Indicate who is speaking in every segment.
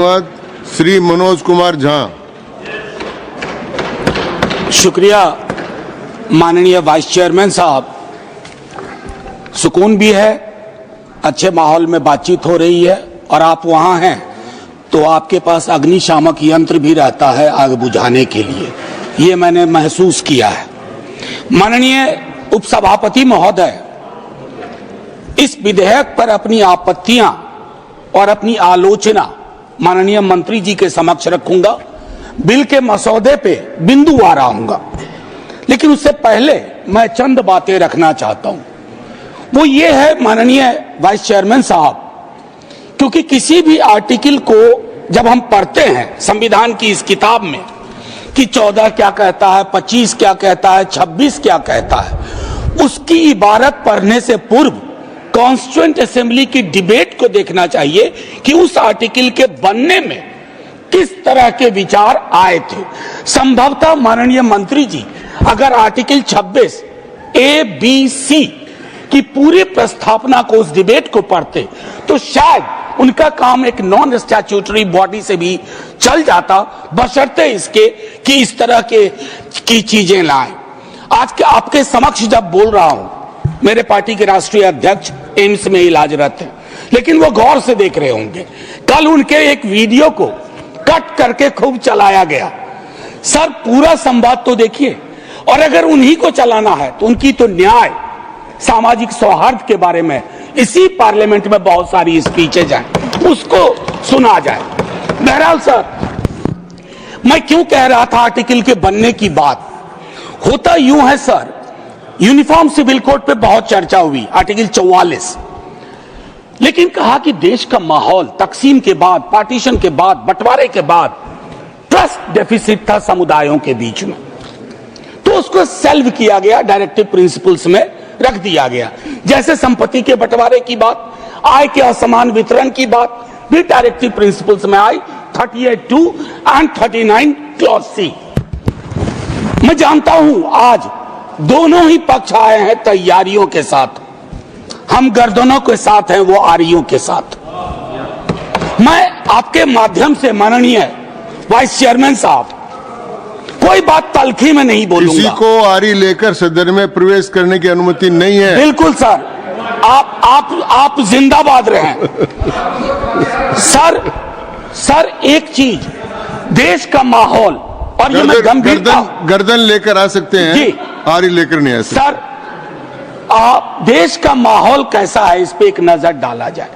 Speaker 1: धन्यवाद। श्री मनोज कुमार झा।
Speaker 2: शुक्रिया माननीय वाइस चेयरमैन साहब। सुकून भी है, अच्छे माहौल में बातचीत हो रही है और आप वहां हैं तो आपके पास अग्निशामक यंत्र भी रहता है आग बुझाने के लिए, ये मैंने महसूस किया है। माननीय उपसभापति महोदय, इस विधेयक पर अपनी आपत्तियां और अपनी आलोचना माननीय मंत्री जी के समक्ष रखूंगा। बिल के मसौदे पे बिंदुवार आऊंगा, लेकिन उससे पहले मैं चंद बातें रखना चाहता हूं। वो ये है माननीय वाइस चेयरमैन साहब, क्योंकि किसी भी आर्टिकल को जब हम पढ़ते हैं संविधान की इस किताब में कि 14 क्या कहता है, 25 क्या कहता है, 26 क्या कहता है, उसकी इबारत पढ़ने से पूर्व कॉन्स्टिट्यूएंट असेंबली की डिबेट को देखना चाहिए कि उस आर्टिकल के बनने में किस तरह के विचार आए थे। संभवतः माननीय मंत्री जी अगर आर्टिकल 26 ए बी सी की पूरी प्रस्तावना को, उस डिबेट को पढ़ते तो शायद उनका काम एक नॉन स्टैट्यूटरी बॉडी से भी चल जाता, बशर्ते इसके कि इस तरह की चीजें लाएं। आज के आपके समक्ष जब बोल रहा हूं, मेरे पार्टी के राष्ट्रीय अध्यक्ष एम्स में इलाजरत हैं, लेकिन वो गौर से देख रहे होंगे। कल उनके एक वीडियो को कट करके खूब चलाया गया। सर, पूरा संवाद तो देखिए, और अगर उन्हीं को चलाना है तो उनकी तो न्याय, सामाजिक सौहार्द के बारे में इसी पार्लियामेंट में बहुत सारी स्पीचेज हैं, उसको सुना जाए। बहरहाल सर, मैं क्यों कह रहा था आर्टिकल के बनने की बात। होता यूं है सर, यूनिफॉर्म सिविल कोड पे बहुत चर्चा हुई, आर्टिकल 44, लेकिन कहा कि देश का माहौल तकसीम के बाद, पार्टीशन के बाद, बंटवारे के बाद ट्रस्ट डेफिसिट था समुदायों के बीच में, तो उसको सेल्व किया गया, डायरेक्टिव प्रिंसिपल्स में रख दिया गया। जैसे संपत्ति के बंटवारे की बात, आय के असमान वितरण की बात भी डायरेक्टिव प्रिंसिपल्स में आई, 38(2) एंड 39 क्लॉज सी। मैं जानता हूं आज दोनों ही पक्ष आए हैं तैयारियों के साथ, हम गर्दनों के साथ हैं, वो आरियों के साथ। मैं आपके माध्यम से माननीय वाइस चेयरमैन साहब, कोई बात तलखी में नहीं बोलूंगा।
Speaker 1: किसी को आरी लेकर सदन में प्रवेश करने की अनुमति नहीं है।
Speaker 2: बिल्कुल सर, आप जिंदाबाद रहें। सर एक चीज, देश का माहौल, और ये मैं गंभीरता,
Speaker 1: गर्दन लेकर आ सकते हैं जी, आरी लेकर नहीं आ सकते।
Speaker 2: सर, देश का माहौल कैसा है इस पे एक नजर डाला जाए।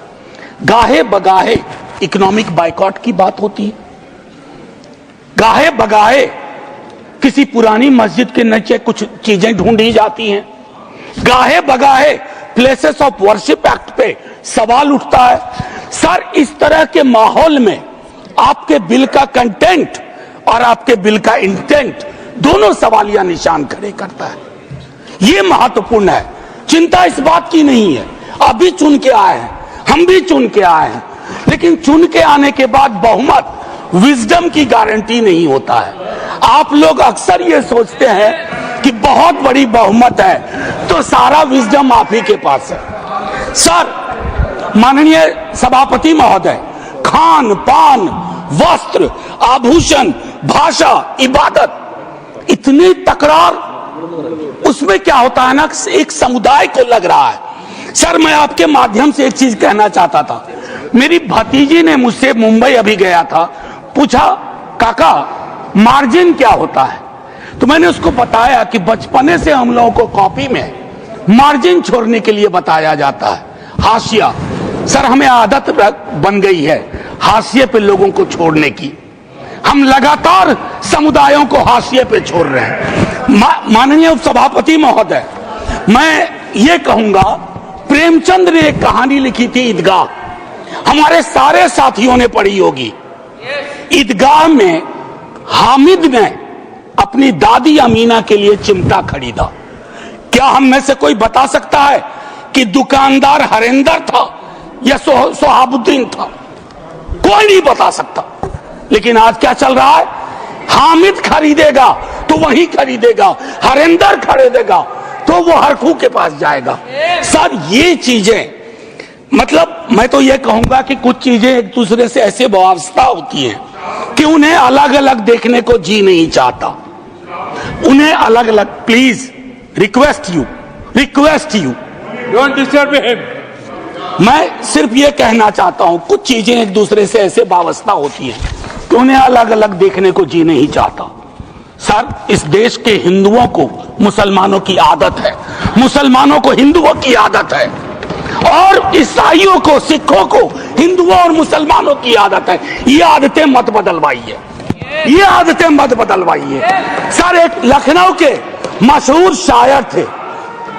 Speaker 2: गाहे बगाहे इकोनॉमिक बाइकॉट की बात होती है, गाहे बगाहे किसी पुरानी मस्जिद के नीचे कुछ चीजें ढूंढी जाती हैं, गाहे बगाहे प्लेसेस ऑफ वर्शिप एक्ट पे सवाल उठता है। सर, इस तरह के माहौल में आपके बिल का कंटेंट और आपके बिल का इंटेंट दोनों सवालिया निशान खड़े करता है। यह महत्वपूर्ण है। चिंता इस बात की नहीं है, अभी चुन के आए हैं, हम भी चुन के आए हैं, लेकिन चुन के आने के बाद बहुमत विजडम की गारंटी नहीं होता है। आप लोग अक्सर ये सोचते हैं कि बहुत बड़ी बहुमत है तो सारा विजडम आप ही के पास है। सर, माननीय सभापति महोदय, खान पान, वस्त्र, आभूषण, भाषा, इबादत, इतनी तकरार, उसमें क्या होता है ना, एक समुदाय को लग रहा है। सर, मैं आपके माध्यम से एक चीज कहना चाहता था। मेरी भतीजी ने मुझसे, मुंबई अभी गया था, पूछा काका मार्जिन क्या होता है, तो मैंने उसको बताया कि बचपने से हम लोगों को कॉपी में मार्जिन छोड़ने के लिए बताया जाता है, हाशिया। सर, हमें आदत बन गई है हाशिए पे लोगों को छोड़ने की, हम लगातार समुदायों को हाशिए पे छोड़ रहे हैं। माननीय उपसभापति महोदय, मैं ये कहूंगा, प्रेमचंद ने एक कहानी लिखी थी ईदगाह, हमारे सारे साथियों ने पढ़ी होगी। ईदगाह में हामिद ने अपनी दादी अमीना के लिए चिमटा खरीदा। क्या हम में से कोई बता सकता है कि दुकानदार हरेंदर था या सोहाबुद्दीन था? कोई नहीं बता सकता। लेकिन आज क्या चल रहा है, हामिद खरीदेगा तो वही खरीदेगा, हरेंदर खरीदेगा तो वो हरखू के पास जाएगा। सर, ये चीजें मतलब मैं तो ये कहूंगा कि कुछ चीजें एक दूसरे से ऐसे वास्ता होती हैं कि उन्हें अलग अलग देखने को जी नहीं चाहता, उन्हें अलग अलग। Please request you
Speaker 3: don't disturb him.
Speaker 2: मैं सिर्फ ये कहना चाहता हूं, कुछ चीजें एक दूसरे से ऐसे वाबस्ता होती हैं कि उन्हें अलग अलग देखने को जी नहीं चाहता। सर, इस देश के हिंदुओं को मुसलमानों की आदत है, मुसलमानों को हिंदुओं की आदत है, और ईसाइयों को, सिखों को हिंदुओं और मुसलमानों की आदत है। ये आदतें मत बदलवाइए, ये आदतें मत बदलवाइए। सर, एक लखनऊ के मशहूर शायर थे,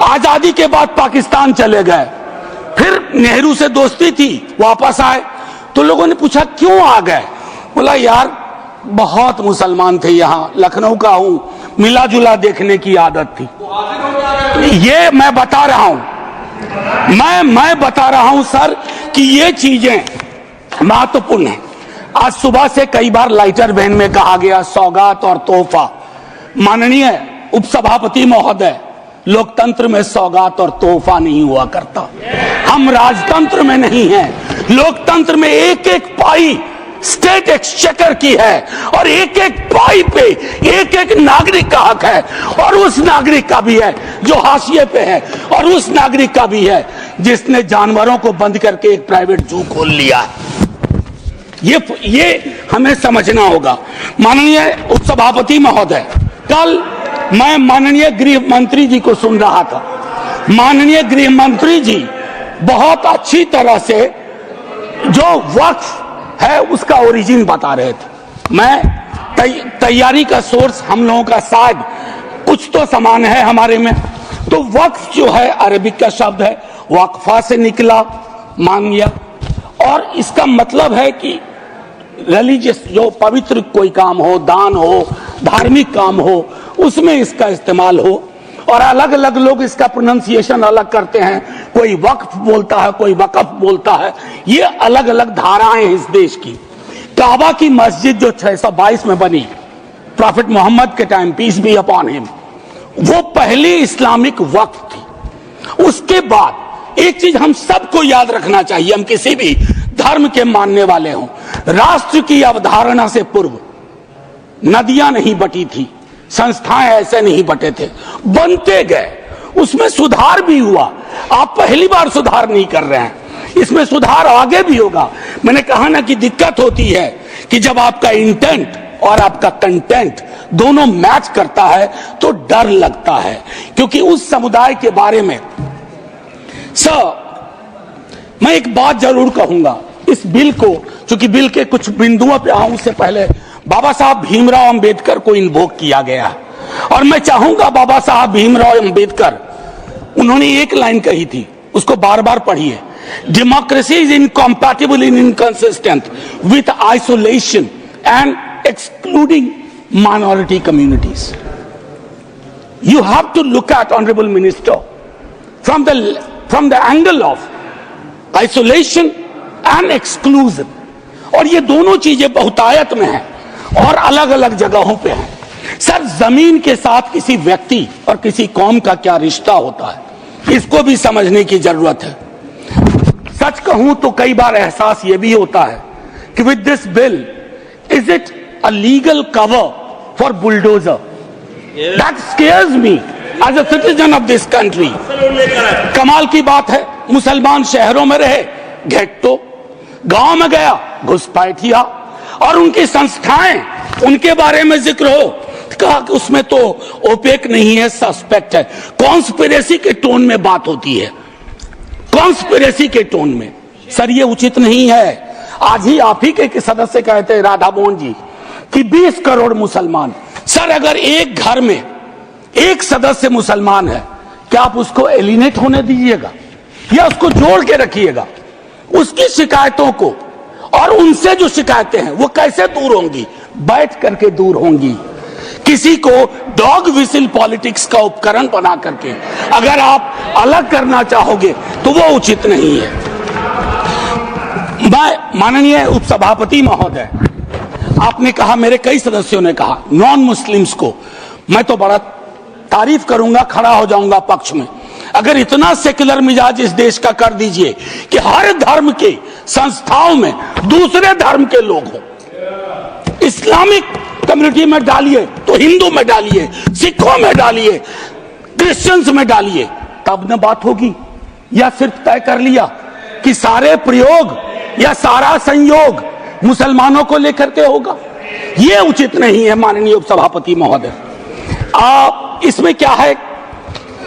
Speaker 2: आजादी के बाद पाकिस्तान चले गए, फिर नेहरू से दोस्ती थी, वापस आए तो लोगों ने पूछा क्यों आ गए? बोला यार बहुत मुसलमान थे यहाँ, लखनऊ का हूं, मिला जुला देखने की आदत थी। ये मैं बता रहा हूं, मैं बता रहा हूं सर कि ये चीजें महत्वपूर्ण है। आज सुबह से कई बार लाइटर वैन में कहा गया सौगात और तोहफा। माननीय उपसभापति महोदय, लोकतंत्र में सौगात और तोहफा नहीं हुआ करता। हम राजतंत्र में नहीं हैं। लोकतंत्र में एक एक पाई स्टेट एक्सचेकर की है, और एक एक पाई पे एक एक नागरिक का हक है, और उस नागरिक का भी है जो हाशिए पे है, और उस नागरिक का भी है जिसने जानवरों को बंद करके एक प्राइवेट जू खोल लिया है। ये हमें समझना होगा। माननीय उपसभापति महोदय, कल मैं माननीय गृह मंत्री जी को सुन रहा था। माननीय गृह मंत्री जी बहुत अच्छी तरह से जो वक्फ है उसका ओरिजिन बता रहे थे। मैं तैयारी का सोर्स हम लोगों का शायद कुछ तो समान है हमारे में। तो वक्फ जो है अरबिक का शब्द है, वक्फा से निकला, मान लिया, और इसका मतलब है कि रिलीजियस, जो पवित्र कोई काम हो, दान हो, धार्मिक काम हो, उसमें इसका इस्तेमाल हो। और अलग अलग लोग इसका प्रोनाउंसिएशन अलग करते हैं, कोई वक्फ बोलता है, कोई वकफ बोलता है। ये अलग अलग धाराएं हैं इस देश की। काबा की मस्जिद जो 622 में बनी प्रॉफिट मोहम्मद के time, peace be upon him, वो पहली इस्लामिक वक्फ थी। उसके बाद एक चीज हम सबको याद रखना चाहिए, हम किसी भी धर्म के मानने वाले हों, राष्ट्र की अवधारणा से पूर्व नदियां नहीं बटी थी, संस्थाएं ऐसे नहीं बटे थे, बनते गए, उसमें सुधार भी हुआ। आप पहली बार सुधार नहीं कर रहे हैं, इसमें सुधार आगे भी होगा। मैंने कहा ना कि दिक्कत होती है कि जब आपका इंटेंट और आपका कंटेंट दोनों मैच करता है तो डर लगता है, क्योंकि उस समुदाय के बारे में सर मैं एक बात जरूर कहूंगा। इस बिल को, चूंकि बिल के कुछ बिंदुओं पे आऊं, उससे पहले बाबा साहब भीमराव अंबेडकर को इन्वोक किया गया, और मैं चाहूंगा बाबा साहब भीमराव अंबेडकर, उन्होंने एक लाइन कही थी, उसको बार बार पढ़िए। Democracy is incompatible in inconsistent with isolation and excluding minority communities. You have to look at honourable minister from the angle of isolation and exclusion, और ये दोनों चीजें बहुतायत में हैं और अलग अलग जगहों पे हैं। सर, जमीन के साथ किसी व्यक्ति और किसी कौम का क्या रिश्ता होता है, इसको भी समझने की जरूरत है। सच कहूं तो कई बार एहसास ये भी होता है कि with this bill, is it a legal cover for bulldozer? That scares me as a citizen of this country. कमाल की बात है, मुसलमान शहरों में रहे, घेट्टो, गांव में गया घुसपैठिया, और उनकी संस्थाएं, उनके बारे में जिक्र हो, कहा कि उसमें तो ओपेक नहीं है, सस्पेक्ट है। कॉन्स्पिरेसी के टोन में बात होती है, कॉन्स्पिरेसी के टोन में। सर, ये उचित नहीं है। आज ही आप ही के सदस्य कहते हैं, राधा मोहन जी, कि 20 करोड़ मुसलमान। सर, अगर एक घर में एक सदस्य मुसलमान है, क्या आप उसको एलिनेट होने दीजिएगा या उसको जोड़ के रखिएगा? उसकी शिकायतों को और उनसे जो शिकायतें हैं वो कैसे दूर होंगी? बैठ करके दूर होंगी। किसी को डॉग विसिल पॉलिटिक्स का उपकरण बना करके अगर आप अलग करना चाहोगे तो वो उचित नहीं है। मैं माननीय उपसभापति महोदय, आपने कहा, मेरे कई सदस्यों ने कहा, नॉन मुस्लिम्स को, मैं तो बड़ा तारीफ करूंगा, खड़ा हो जाऊंगा पक्ष में। अगर इतना सेक्युलर मिजाज इस देश का कर दीजिए कि हर धर्म के संस्थाओं में दूसरे धर्म के लोग हों, इस्लामिक कम्युनिटी में डालिए तो हिंदू में डालिए, सिखों में डालिए, क्रिश्चियंस में डालिए, तब न बात होगी। या सिर्फ तय कर लिया कि सारे प्रयोग या सारा संयोग मुसलमानों को लेकर के होगा, यह उचित नहीं है माननीय उपसभापति महोदय। इसमें क्या है,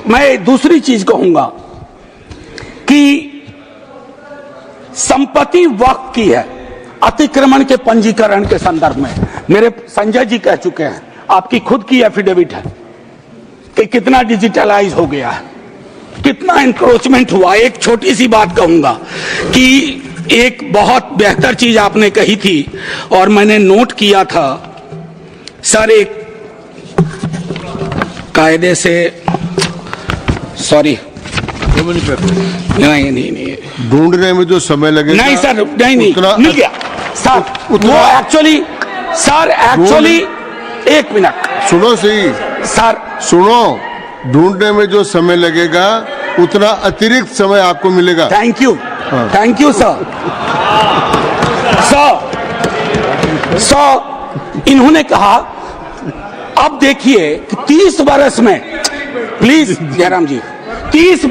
Speaker 2: मैं दूसरी चीज कहूंगा कि संपत्ति वक्फ की है अतिक्रमण के पंजीकरण के संदर्भ में। मेरे संजय जी कह चुके हैं, आपकी खुद की एफिडेविट है कि कितना डिजिटलाइज हो गया है, कितना इंक्रोचमेंट हुआ। एक छोटी सी बात कहूंगा कि एक बहुत बेहतर चीज आपने कही थी और मैंने नोट किया था सर, एक कायदे से, सॉरी नहीं
Speaker 1: ढूंढने में जो समय लगेगा,
Speaker 2: नहीं सर, नहीं मिल गया सर। वो एक्चुअली एक मिनट
Speaker 1: सुनो सही
Speaker 2: सर,
Speaker 1: सुनो, ढूंढने में जो समय लगेगा उतना अतिरिक्त समय आपको मिलेगा।
Speaker 2: Thank you, thank you sir. इन्होंने कहा, अब देखिए कि 30 बरस में, प्लीज जयराम जी, 30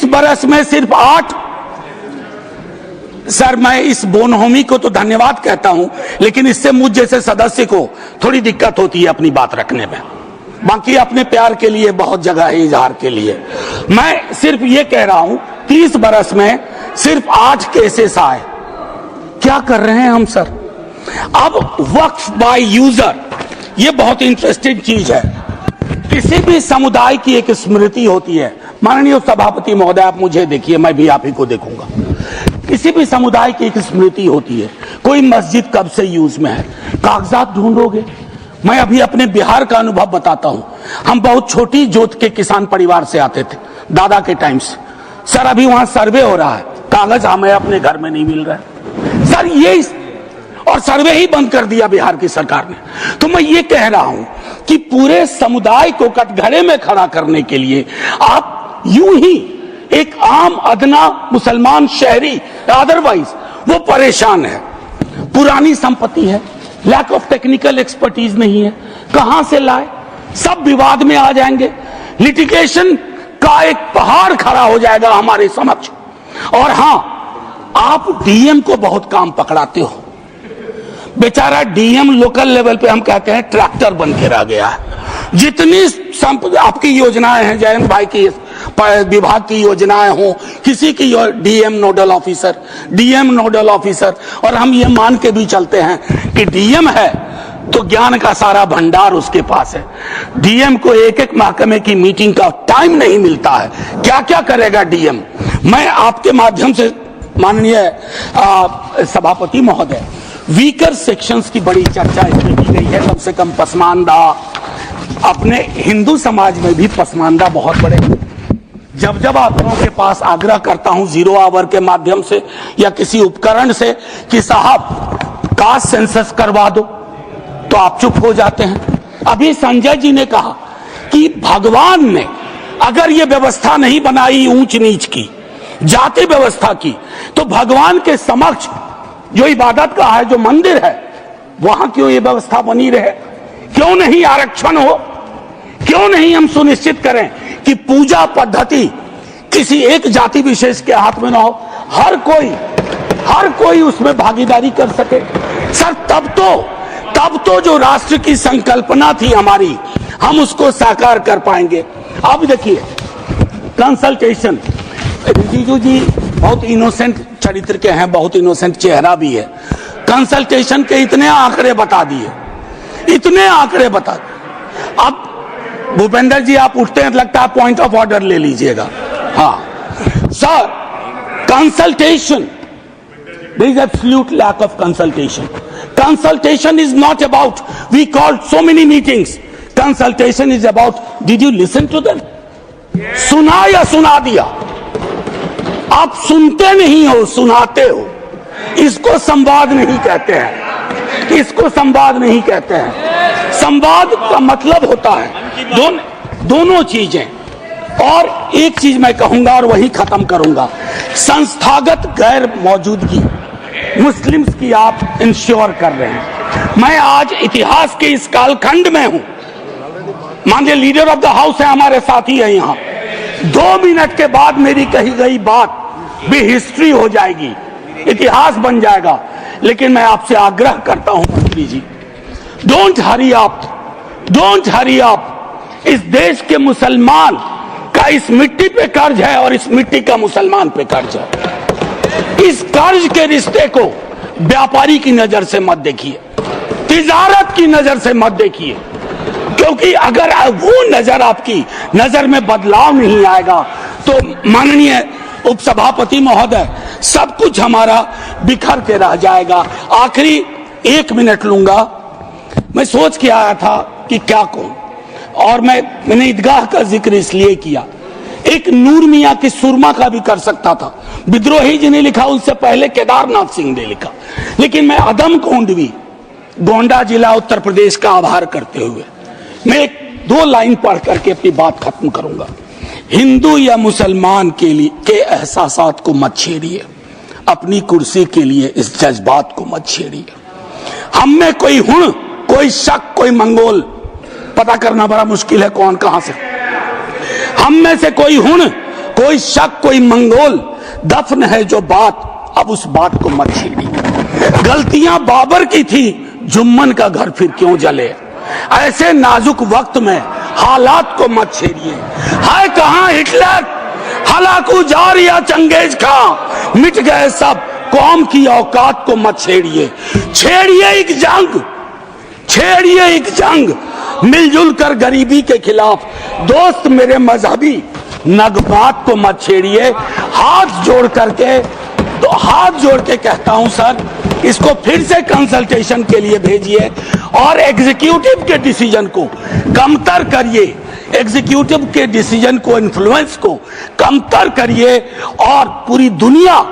Speaker 2: बरस में सिर्फ 8, सर मैं इस बोनहोमी को तो धन्यवाद कहता हूं, लेकिन इससे मुझ जैसे सदस्य को थोड़ी दिक्कत होती है अपनी बात रखने में। बाकी अपने प्यार के लिए बहुत जगह है इजहार के लिए। मैं सिर्फ ये कह रहा हूं 30 बरस में सिर्फ 8 केसेस आए। क्या कर रहे हैं हम सर? अब वक्फ बाय यूजर, ये बहुत इंटरेस्टिंग चीज है। किसी भी समुदाय की एक स्मृति होती है। माननीय सभापति महोदय, आप मुझे देखिए, मैं भी आप ही को देखूंगा। किसी भी समुदाय की एक स्मृति होती है। कोई मस्जिद कब से यूज में है, कागजात ढूंढोगे। मैं अभी अपने बिहार का अनुभव बताता हूं। हम बहुत छोटी जोत के किसान परिवार से आते थे, दादा के टाइम से। सर अभी वहां सर्वे हो रहा है, कागज हमें अपने घर में नहीं मिल रहा है सर, ये और सर्वे ही बंद कर दिया बिहार की सरकार ने। तो मैं ये कह रहा हूं कि पूरे समुदाय को कटघरे में खड़ा करने के लिए आप यूं ही एक आम अदना मुसलमान शहरी अदरवाइज वो परेशान है, पुरानी संपत्ति है, लैक ऑफ टेक्निकल एक्सपर्टीज नहीं है, कहां से लाए, सब विवाद में आ जाएंगे, लिटिगेशन का एक पहाड़ खड़ा हो जाएगा हमारे समक्ष। और हां, आप डीएम को बहुत काम पकड़ाते हो। बेचारा डीएम लोकल लेवल पे हम कहते हैं ट्रैक्टर बन के रह गया है। जितनी आपकी योजनाएं हैं, जयंत भाई की विभाग की योजनाएं हो, किसी की डीएम नोडल ऑफिसर, और हम ये मान के भी चलते हैं कि डीएम है तो ज्ञान का सारा भंडार उसके पास है। डीएम को एक एक महकमे की मीटिंग का टाइम नहीं मिलता है, क्या क्या करेगा डीएम। मैं आपके माध्यम से माननीय सभापति महोदय, वीकर सेक्शंस की बड़ी चर्चा इसमें की गई है। सबसे कम पसमानदा, अपने हिंदू समाज में भी पसमानदा बहुत बड़े। जब आप लोगों के पास आग्रह करता हूं 0 आवर के माध्यम से या किसी उपकरण से कि साहब कास्ट सेंसस करवा दो, तो आप चुप हो जाते हैं। अभी संजय जी ने कहा कि भगवान ने अगर ये व्यवस्था नहीं बनाई ऊंच नीच की, जाति व्यवस्था की, तो भगवान के समक्ष जो इबादत का है, जो मंदिर है, वहां क्यों ये व्यवस्था बनी रहे? क्यों नहीं आरक्षण हो? क्यों नहीं हम सुनिश्चित करें कि पूजा पद्धति किसी एक जाति विशेष के हाथ में ना हो, हर कोई उसमें भागीदारी कर सके। सर तब तो जो राष्ट्र की संकल्पना थी हमारी, हम उसको साकार कर पाएंगे। अब देखिए कंसल्टेशन, रिजिजू जी बहुत इनोसेंट चरित्र के हैं, बहुत इनोसेंट चेहरा भी है। कंसल्टेशन के इतने आंकड़े बता दिए। अब भूपेंद्र जी आप उठते हैं, लगता है पॉइंट ऑफ ऑर्डर ले लीजिएगा। हाँ sir, consultation, there is absolute lack of consultation. Consultation is not about we called so many meetings. Consultation is about did you listen to them? सुना या सुना दिया? आप सुनते नहीं हो, सुनाते हो। इसको संवाद नहीं कहते हैं, संवाद का मतलब होता है दोनों चीजें। और एक चीज मैं कहूंगा और वही खत्म करूंगा, संस्थागत गैर मौजूदगी मुस्लिम्स की आप इंश्योर कर रहे हैं। मैं आज इतिहास के इस कालखंड में हूं, माननीय लीडर ऑफ द हाउस है, हमारे साथी है यहाँ, 2 मिनट के बाद मेरी कही गई बात भी हिस्ट्री हो जाएगी, इतिहास बन जाएगा। लेकिन मैं आपसे आग्रह करता हूं मंत्री जी, don't hurry up, don't hurry up. इस देश के मुसलमान का इस मिट्टी पे कर्ज है और इस मिट्टी का मुसलमान पे कर्ज है। इस कर्ज के रिश्ते को व्यापारी की नजर से मत देखिए, तिजारत की नजर से मत देखिए, क्योंकि अगर वो नजर आपकी नजर में बदलाव नहीं आएगा तो माननीय उपसभापति महोदय, सब कुछ हमारा बिखर के रह जाएगा। आखिरी 1 मिनट लूंगा। मैं सोच के आया था कि क्या कहूं, और मैंने ईदगाह का जिक्र इसलिए किया, एक नूर मियां की सुरमा का भी कर सकता था, विद्रोही जी ने लिखा, उससे पहले केदारनाथ सिंह ने लिखा, लेकिन मैं अदम कोंडवी, गोंडा जिला उत्तर प्रदेश का आभार करते हुए मैं 2 लाइन पढ़ करके अपनी बात खत्म करूंगा। हिंदू या मुसलमान के लिए के एहसासात को मत छेड़िए, अपनी कुर्सी के लिए इस जज्बात को मत छेड़िए। हम में कोई हुण, कोई शक, कोई मंगोल, पता करना बड़ा मुश्किल है कौन कहां से, हम में से कोई हुण, कोई शक, कोई मंगोल दफन है जो बात, अब उस बात को मत छेड़िए। गलतियां बाबर की थी, जुम्मन का घर फिर क्यों जले। ऐसे नाजुक वक्त में हालात को मत छेड़िए। है कहां हिटलर, हलाकू जार या चंगेज खां, मिट गए सब, कौम की औकात को मत छेड़िए। छेड़िए एक जंग, छेड़िए एक जंग मिलजुल कर गरीबी के खिलाफ। दोस्त मेरे मजहबी नगमात को मत छेड़िए। हाथ जोड़ करके, तो हाथ जोड़ के कहता हूं सर, इसको फिर से कंसल्टेशन के लिए भेजिए और एग्जीक्यूटिव के डिसीजन को कमतर करिए, एग्जीक्यूटिव के डिसीजन को, इन्फ्लुएंस को कमतर करिए। और पूरी दुनिया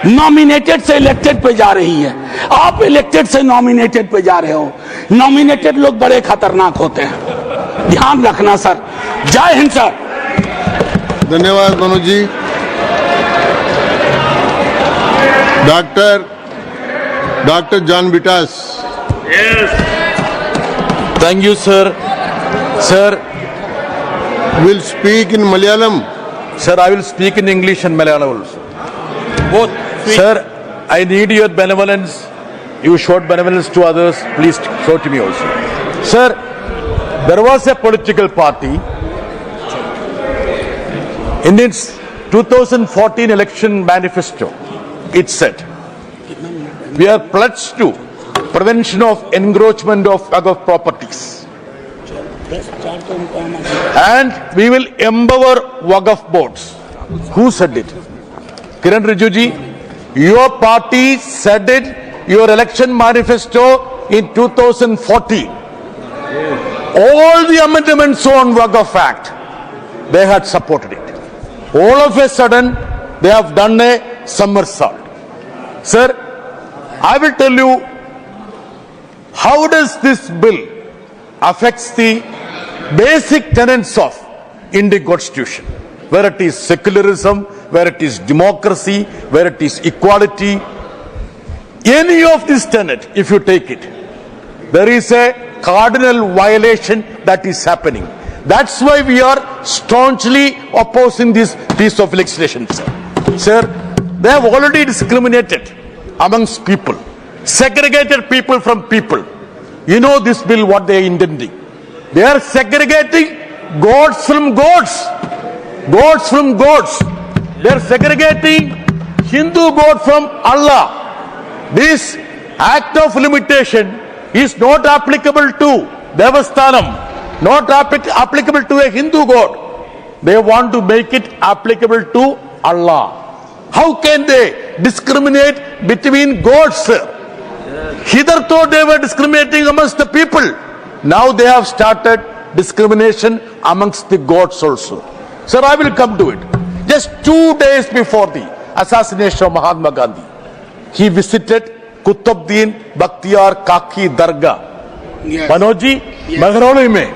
Speaker 2: नॉमिनेटेड से इलेक्टेड पे जा रही है, आप इलेक्टेड से नॉमिनेटेड पे जा रहे हो। नॉमिनेटेड लोग बड़े खतरनाक होते हैं, ध्यान रखना सर। जय हिंद सर।
Speaker 1: धन्यवाद Manoj ji. Doctor John Brittas.
Speaker 3: Thank you, sir. Sir,
Speaker 1: will speak in Malayalam.
Speaker 3: sir, I will speak in English and Malayalam also. Both. Sir, I need your benevolence. You showed benevolence to others. Please show to me also. Sir, there was a political party in its 2014 election manifesto. It said, we are pledged to prevention of encroachment of other properties, and we will empower Waqf boards. Who said it? Kiran Rijiju, your party said it, your election manifesto in 2014. All the amendments on Waqf Act, they had supported it. All of a sudden, they have done a somersault. Sir, I will tell you, how does this bill affects the basic tenets of Indian Constitution, where it is secularism, where it is democracy, where it is equality. Any of this tenet, if you take it, there is a cardinal violation that is happening. That's why we are staunchly opposing this piece of legislation, sir. Sir, they have already discriminated amongst people, segregated people from people. You know this bill, what they are intending. They are segregating gods from gods, gods from gods. They are segregating Hindu God from Allah. This act of limitation is not applicable to Devasthanam, not applicable to a Hindu God. They want to make it applicable to Allah. How can they discriminate between gods, sir? Hitherto they were discriminating amongst the people. Now they have started discrimination amongst the gods also. Sir, I will come to it. Just 2 days before the assassination of Mahatma Gandhi, he visited Qutbuddin Bakhtiar Kaki Dargah.
Speaker 2: Yes.
Speaker 3: Manoj ji, Maghroli mein